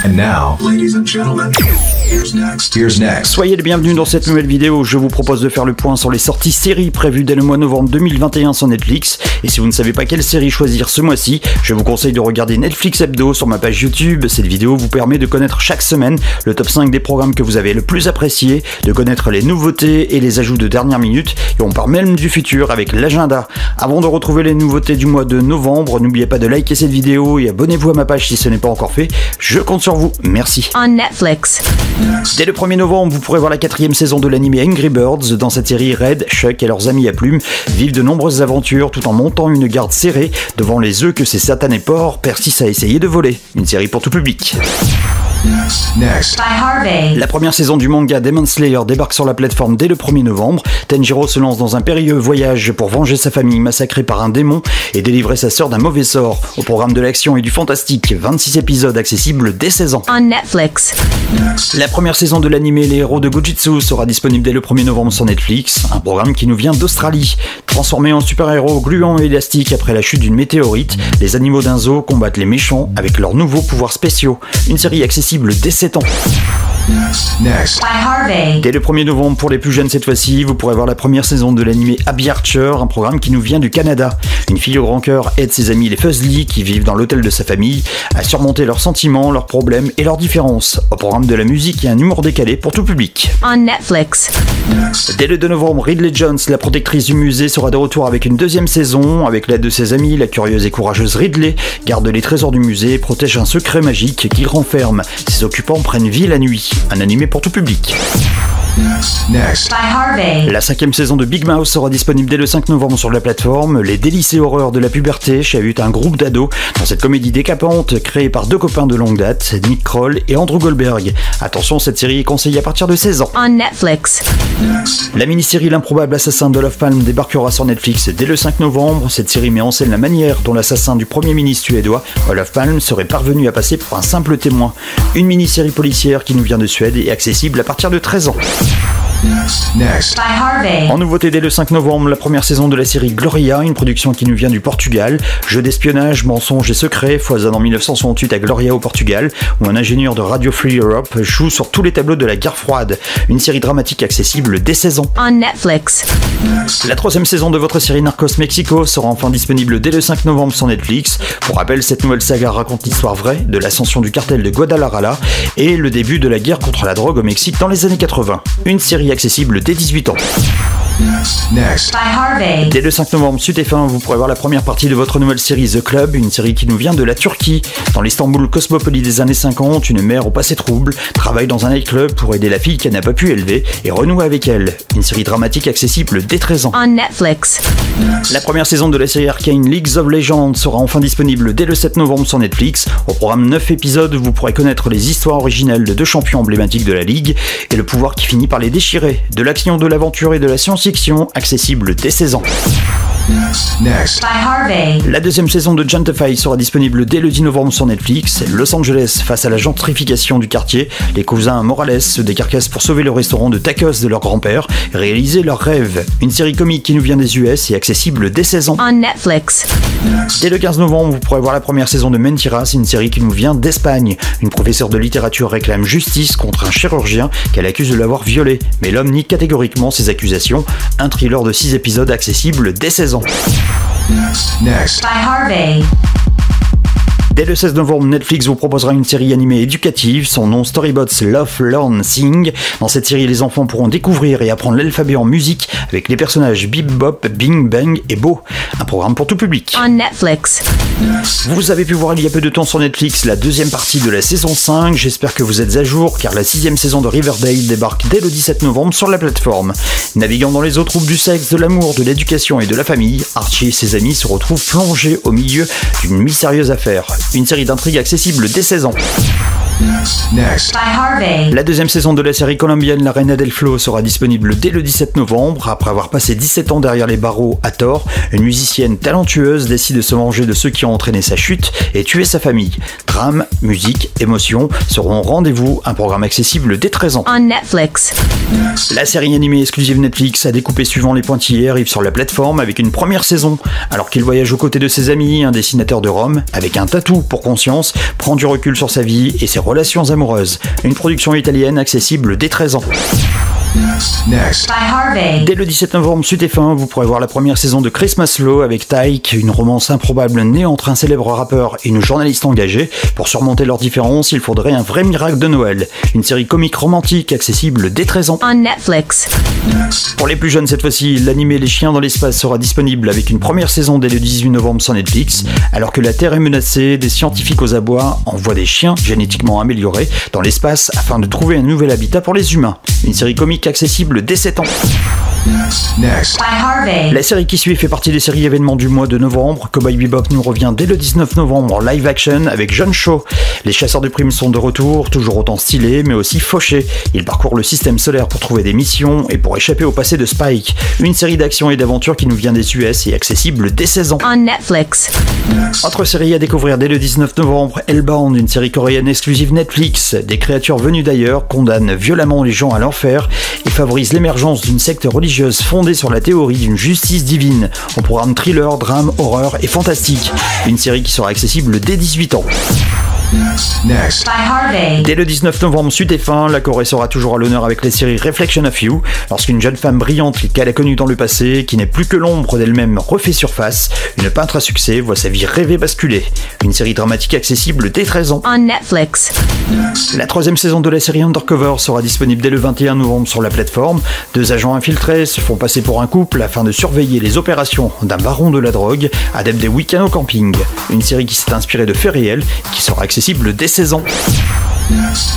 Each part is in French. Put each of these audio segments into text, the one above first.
And now, ladies and gentlemen, here's next. Soyez les bienvenus dans cette nouvelle vidéo où je vous propose de faire le point sur les sorties séries prévues dès le mois de novembre 2021 sur Netflix. Et si vous ne savez pas quelle série choisir ce mois-ci, je vous conseille de regarder Netflix Hebdo sur ma page YouTube. Cette vidéo vous permet de connaître chaque semaine le top 5 des programmes que vous avez le plus appréciés, de connaître les nouveautés et les ajouts de dernière minute, et on part même du futur avec l'agenda. Avant de retrouver les nouveautés du mois de novembre, n'oubliez pas de liker cette vidéo et abonnez-vous à ma page si ce n'est pas encore fait. Je compte sur vous, merci. On Netflix. Dès le 1er novembre, vous pourrez voir la 4e saison de l'anime Angry Birds. Dans cette série, Red, Chuck et leurs amis à plumes vivent de nombreuses aventures tout en montant une garde serrée devant les œufs que ces satanés porcs persistent à essayer de voler. Une série pour tout public. Next. By Harvey. La première saison du manga Demon Slayer débarque sur la plateforme dès le 1er novembre. Tenjiro se lance dans un périlleux voyage pour venger sa famille massacrée par un démon et délivrer sa sœur d'un mauvais sort. Au programme de l'action et du fantastique, 26 épisodes accessibles dès 16 ans. On Netflix. La première saison de l'anime Les Héros de Gojutsu sera disponible dès le 1er novembre sur Netflix, un programme qui nous vient d'Australie. Transformés en super-héros gluants et élastiques après la chute d'une météorite, les animaux d'un zoo combattent les méchants avec leurs nouveaux pouvoirs spéciaux. Une série accessible dès 7 ans. Next. By Harvey. Dès le 1er novembre, pour les plus jeunes cette fois-ci, vous pourrez voir la première saison de l'anime Abby Archer, un programme qui nous vient du Canada. Une fille au grand cœur aide ses amis les Fuzzly, qui vivent dans l'hôtel de sa famille, à surmonter leurs sentiments, leurs problèmes et leurs différences. Au programme de la musique et un humour décalé pour tout public. On Netflix. Dès le 2 novembre, Ridley Jones, la protectrice du musée, sera de retour avec une deuxième saison. Avec l'aide de ses amis, la curieuse et courageuse Ridley garde les trésors du musée et protège un secret magique qu'il renferme. Ses occupants prennent vie la nuit. Un animé pour tout public. Next. By Harvey. La 5e saison de Big Mouth sera disponible dès le 5 novembre sur la plateforme. Les délices et horreurs de la puberté chahutent un groupe d'ados dans cette comédie décapante créée par deux copains de longue date, Nick Kroll et Andrew Goldberg. Attention, cette série est conseillée à partir de 16 ans. On Netflix. La mini-série L'improbable assassin de Olof Palme débarquera sur Netflix dès le 5 novembre. Cette série met en scène la manière dont l'assassin du Premier ministre suédois, Olof Palme, serait parvenu à passer pour un simple témoin. Une mini-série policière qui nous vient de Suède et accessible à partir de 13 ans. Next. By Harvey. En nouveauté dès le 5 novembre, la première saison de la série Gloria, une production qui nous vient du Portugal. Jeu d'espionnage, mensonges et secrets foisonne en 1968 à Gloria au Portugal, où un ingénieur de Radio Free Europe joue sur tous les tableaux de la guerre froide. Une série dramatique accessible dès 16 ans. On Netflix. La 3e saison de votre série Narcos Mexico sera enfin disponible dès le 5 novembre sur Netflix. Pour rappel, cette nouvelle saga raconte l'histoire vraie de l'ascension du cartel de Guadalajara et le début de la guerre contre la drogue au Mexique dans les années 80. Une série accessible dès 18 ans. Next. By Harvey. Dès le 5 novembre, sur TF1, vous pourrez voir la première partie de votre nouvelle série The Club, une série qui nous vient de la Turquie. Dans l'Istanbul cosmopolite des années 50, une mère au passé trouble travaille dans un nightclub pour aider la fille qu'elle n'a pas pu élever et renouer avec elle. Une série dramatique accessible dès 13 ans. On Netflix. La première saison de la série Arcane League of Legends sera enfin disponible dès le 7 novembre sur Netflix. Au programme 9 épisodes, vous pourrez connaître les histoires originelles de deux champions emblématiques de la Ligue et le pouvoir qui finit par les déchirer. De l'action, de l'aventure et de la science-fiction, accessible dès 16 ans. Next. By Harvey. La 2e saison de Gentefied sera disponible dès le 10 novembre sur Netflix. Los Angeles, face à la gentrification du quartier, les cousins Morales se décarcassent pour sauver le restaurant de tacos de leur grand-père et réaliser leur rêve. Une série comique qui nous vient des US et accessible dès 16 ans. On Netflix. Dès le 15 novembre, vous pourrez voir la première saison de Mentiras, une série qui nous vient d'Espagne. Une professeure de littérature réclame justice contre un chirurgien qu'elle accuse de l'avoir violé. Mais l'homme nie catégoriquement ces accusations. Un thriller de 6 épisodes accessible dès 16 ans. Next. By Harvey. Dès le 16 novembre, Netflix vous proposera une série animée éducative, son nom Storybots Love, Learn, Sing. Dans cette série, les enfants pourront découvrir et apprendre l'alphabet en musique avec les personnages Bip Bop, Bing Bang et Bo. Un programme pour tout public. On Netflix. Vous avez pu voir il y a peu de temps sur Netflix la 2e partie de la saison 5, j'espère que vous êtes à jour car la 6e saison de Riverdale débarque dès le 17 novembre sur la plateforme. Naviguant dans les eaux troubles du sexe, de l'amour, de l'éducation et de la famille, Archie et ses amis se retrouvent plongés au milieu d'une mystérieuse affaire. Une série d'intrigues accessible dès 16 ans. Next. By Harvey. La 2e saison de la série colombienne La Reina del Flow sera disponible dès le 17 novembre. Après avoir passé 17 ans derrière les barreaux à tort, une musicienne talentueuse décide de se venger de ceux qui ont entraîné sa chute et tué sa famille. Drame, musique, émotion seront au rendez-vous, un programme accessible dès 13 ans. On Netflix. La série animée exclusive Netflix a découpé suivant les pointillés arrive sur la plateforme avec une première saison. Alors qu'il voyage aux côtés de ses amis, un dessinateur de Rome, avec un tatou pour conscience, prend du recul sur sa vie et ses relations amoureuses. Une production italienne accessible dès 13 ans. Next. By Harvey. Dès le 17 novembre sur TF1, vous pourrez voir la première saison de Christmas Law avec Tyke, une romance improbable née entre un célèbre rappeur et une journaliste engagée. Pour surmonter leurs différences, il faudrait un vrai miracle de Noël. Une série comique romantique accessible dès 13 ans. On Netflix. Pour les plus jeunes cette fois-ci, l'animé Les Chiens dans l'espace sera disponible avec une première saison dès le 18 novembre sur Netflix. Alors que la Terre est menacée, des scientifiques aux abois envoient des chiens génétiquement améliorés dans l'espace afin de trouver un nouvel habitat pour les humains. Une série comique accessible dès 7 ans. Next. By Harvey. La série qui suit fait partie des séries événements du mois de novembre. Cowboy Bebop nous revient dès le 19 novembre en live action avec John Cho. Les chasseurs de primes sont de retour, toujours autant stylés mais aussi fauchés. Ils parcourent le système solaire pour trouver des missions et pour échapper au passé de Spike. Une série d'action et d'aventure qui nous vient des US et accessible dès 16 ans. On Netflix. Autre série à découvrir dès le 19 novembre, Hellbound, une série coréenne exclusive Netflix. Des créatures venues d'ailleurs condamnent violemment les gens à l'enfer et favorisent l'émergence d'une secte religieuse fondée sur la théorie d'une justice divine. Au programme thriller, drame, horreur et fantastique. Une série qui sera accessible dès 18 ans. Next. By Harvey. Dès le 19 novembre sur TF1, la Corée sera toujours à l'honneur avec la série Reflection of You, lorsqu'une jeune femme brillante qu'elle a connue dans le passé, qui n'est plus que l'ombre d'elle-même, refait surface. Une peintre à succès voit sa vie rêvée basculer. Une série dramatique accessible dès 13 ans. On Netflix. La troisième saison de la série Undercover sera disponible dès le 21 novembre sur la plateforme. Deux agents infiltrés se font passer pour un couple afin de surveiller les opérations d'un baron de la drogue, adepte des week-ends au camping. Une série qui s'est inspirée de faits réels et qui sera accessible dès 16 ans.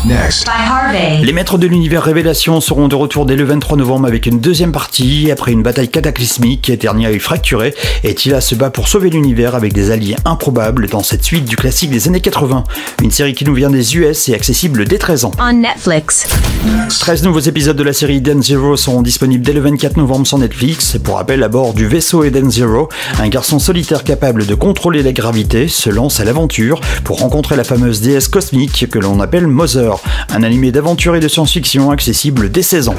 Next. By Harvey. Les maîtres de l'univers Révélation seront de retour dès le 23 novembre avec une deuxième partie. Après une bataille cataclysmique, Eternia est fracturée et Tila se bat pour sauver l'univers avec des alliés improbables dans cette suite du classique des années 80. Une série qui nous vient des US et accessible dès 13 ans. On Netflix. 13 nouveaux épisodes de la série Eden Zero seront disponibles dès le 24 novembre sur Netflix. Pour rappel, à bord du vaisseau Eden Zero, un garçon solitaire capable de contrôler la gravité se lance à l'aventure pour rencontrer la fameuse déesse cosmique que l'on appelle Mother, un animé d'aventure et de science-fiction accessible dès 16 ans.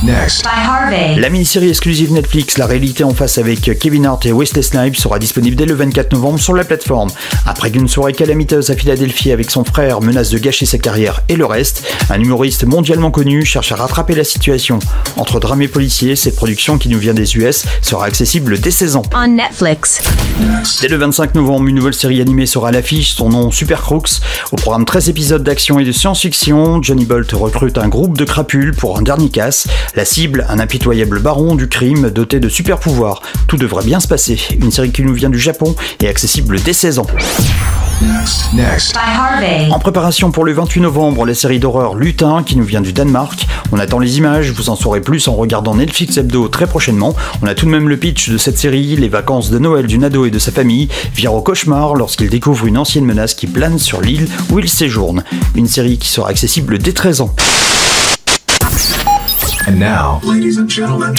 Next. By Harvey. La mini-série exclusive Netflix La réalité en face avec Kevin Hart et Wesley Snipes sera disponible dès le 24 novembre sur la plateforme. Après qu'une soirée calamiteuse à Philadelphie avec son frère menace de gâcher sa carrière et le reste, un humoriste mondialement connu cherche à rattraper la situation. Entre drame et policier, cette production qui nous vient des US sera accessible dès 16 ans. On Netflix. Dès le 25 novembre, une nouvelle série animée sera à l'affiche, son nom Super Crooks. Au programme 13 épisodes d'action et de science-fiction, Johnny Bolt recrute un groupe de crapules pour un dernier casse. La cible, un impitoyable baron du crime doté de super pouvoirs. Tout devrait bien se passer. Une série qui nous vient du Japon et accessible dès 16 ans. Next. By Harvey. En préparation pour le 28 novembre, la série d'horreur Lutin qui nous vient du Danemark. On attend les images, vous en saurez plus en regardant Netflix Hebdo très prochainement. On a tout de même le pitch de cette série, les vacances de Noël d'une ado et de sa famille virent au cauchemar lorsqu'il découvre une ancienne menace qui plane sur l'île où il séjourne. Une série qui sera accessible dès 13 ans. And now, ladies and gentlemen,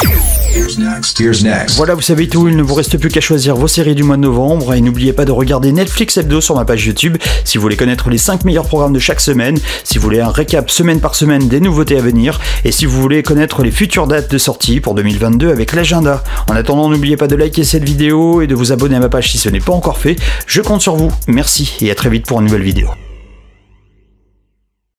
here's next. Here's next. Voilà, vous savez tout, il ne vous reste plus qu'à choisir vos séries du mois de novembre et n'oubliez pas de regarder Netflix Hebdo sur ma page YouTube si vous voulez connaître les 5 meilleurs programmes de chaque semaine, si vous voulez un récap semaine par semaine des nouveautés à venir et si vous voulez connaître les futures dates de sortie pour 2022 avec l'agenda. En attendant, n'oubliez pas de liker cette vidéo et de vous abonner à ma page si ce n'est pas encore fait. Je compte sur vous. Merci et à très vite pour une nouvelle vidéo.